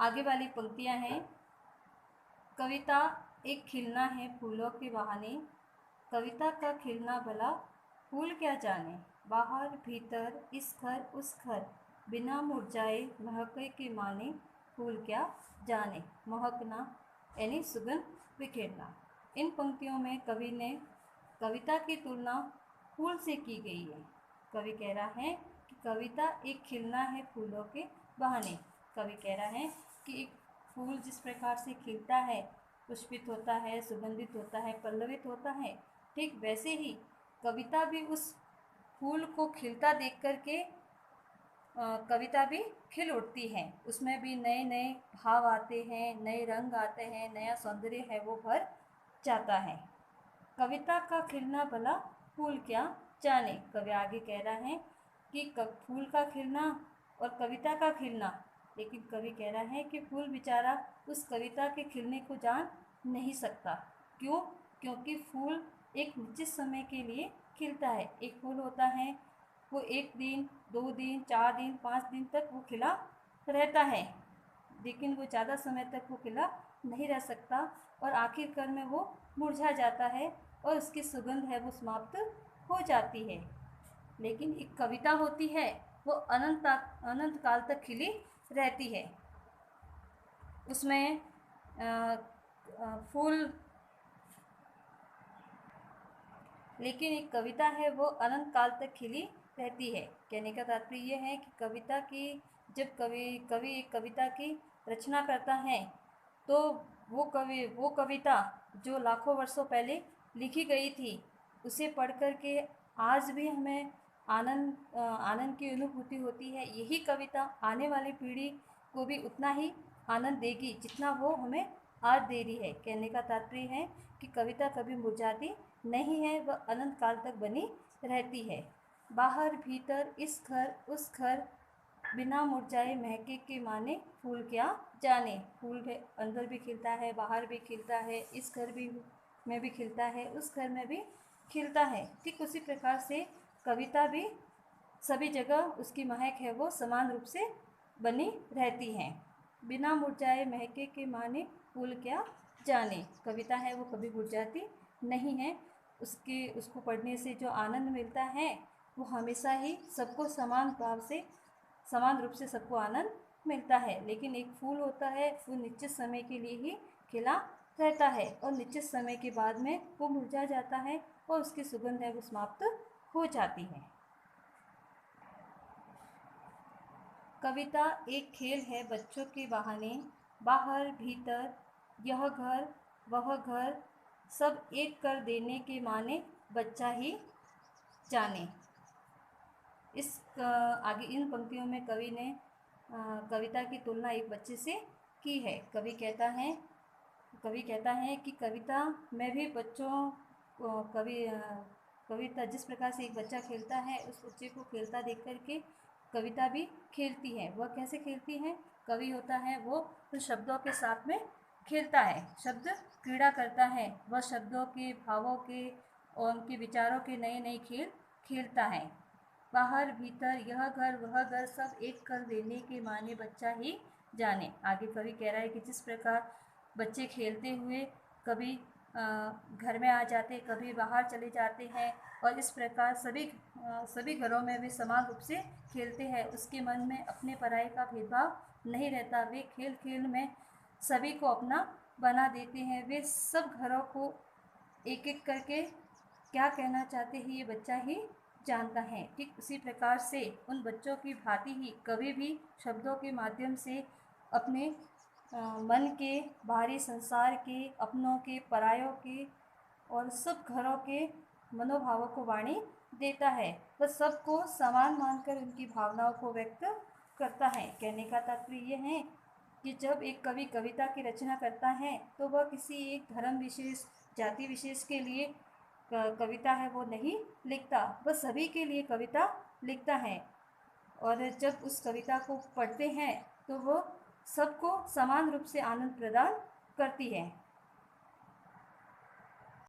आगे वाली पंक्तियां हैं। कविता एक खिलना है फूलों के बहाने, कविता का खिलना भला फूल क्या जाने। बाहर भीतर इस घर उस घर, बिना मुरझाए महके के माने, फूल क्या जाने। महकना यानी सुगंध बिखेरना। इन पंक्तियों में कवि ने कविता की तुलना फूल से की गई है। कवि कह रहा है कि कविता एक खिलना है फूलों के बहाने। कवि कह रहा है कि एक फूल जिस प्रकार से खिलता है, पुष्पित होता है, सुगंधित होता है, पल्लवित होता है, ठीक वैसे ही कविता भी उस फूल को खिलता देख कर के कविता भी खिल उठती है। उसमें भी नए नए भाव आते हैं, नए रंग आते हैं, नया सौंदर्य है वो भर जाता है। कविता का खिलना भला फूल क्या जाने। कवि आगे कह रहा है कि फूल का खिलना और कविता का खिलना, लेकिन कवि कह रहा है कि फूल बेचारा उस कविता के खिलने को जान नहीं सकता। क्यों? क्योंकि फूल एक निश्चित समय के लिए खिलता है। एक फूल होता है वो 1 दिन 2 दिन 4 दिन 5 दिन तक वो खिला रहता है, लेकिन वो ज़्यादा समय तक वो खिला नहीं रह सकता और आखिरकार में वो मुरझा जाता है और उसकी सुगंध है वो समाप्त हो जाती है। लेकिन एक कविता होती है वो अनंत काल तक खिली रहती है। उसमें फूल, लेकिन एक कविता है वो अनंत काल तक खिली रहती है। कहने का तात्पर्य यह है कि कविता की जब कवि एक कविता की रचना करता है तो वो कविता जो लाखों वर्षों पहले लिखी गई थी उसे पढ़ कर के आज भी हमें आनंद की अनुभूति होती है। यही कविता आने वाली पीढ़ी को भी उतना ही आनंद देगी जितना वो हमें आज दे रही है। कहने का तात्पर्य है कि कविता कभी मुरझाती नहीं है, वह अनंत काल तक बनी रहती है। बाहर भीतर इस घर उस घर, बिना मुरझाए महके के माने, फूल क्या जाने। फूल अंदर भी खिलता है, बाहर भी खिलता है, इस घर भी में भी खिलता है, उस घर में भी खिलता है। ठीक उसी प्रकार से कविता भी सभी जगह उसकी महक है वो समान रूप से बनी रहती है। बिना मुरझाए महके के माने, फूल क्या जाने। कविता है वो कभी मुरझाती नहीं है। उसको पढ़ने से जो आनंद मिलता है वो हमेशा ही सबको समान भाव से, समान रूप से सबको आनंद मिलता है। लेकिन एक फूल होता है, फूल निश्चित समय के लिए ही खिला रहता है और निश्चित समय के बाद में वो मुरझा जाता है और उसकी सुगंध है वो समाप्त हो जाती है। कविता एक खेल है बच्चों के बहाने, बाहर भीतर यह घर वह घर, सब एक कर देने के माने, बच्चा ही जाने। आगे इन पंक्तियों में कवि ने कविता की तुलना एक बच्चे से की है। कवि कहता है कि कविता में भी कविता जिस प्रकार से एक बच्चा खेलता है, उस बच्चे को खेलता देख कर के कविता भी खेलती है। वह कैसे खेलती है? कवि होता है वो तो शब्दों के साथ में खेलता है, शब्द क्रीड़ा करता है। वह शब्दों के, भावों के और उनके विचारों के नए नए खेल खेलता है। बाहर भीतर यह घर वह घर, सब एक कर देने के माने, बच्चा ही जाने। आगे कवि कह रहा है कि जिस प्रकार बच्चे खेलते हुए कभी घर में आ जाते, कभी बाहर चले जाते हैं और इस प्रकार सभी घरों में वे समान रूप से खेलते हैं। उसके मन में अपने पराये का भेदभाव नहीं रहता। वे खेल खेल में सभी को अपना बना देते हैं। वे सब घरों को एक एक करके क्या कहना चाहते हैं ये बच्चा ही जानता है। ठीक उसी प्रकार से उन बच्चों की भांति ही कवि भी शब्दों के माध्यम से अपने मन के, बाहरी संसार के, अपनों के, परायों के और सब घरों के मनोभावों को वाणी देता है। वह सबको समान मानकर उनकी भावनाओं को व्यक्त करता है। कहने का तात्पर्य यह है कि जब एक कवि कविता की रचना करता है तो वह किसी एक धर्म विशेष, जाति विशेष के लिए कविता है वो नहीं लिखता, वह सभी के लिए कविता लिखता है। और जब उस कविता को पढ़ते हैं तो वो सबको समान रूप से आनंद प्रदान करती है।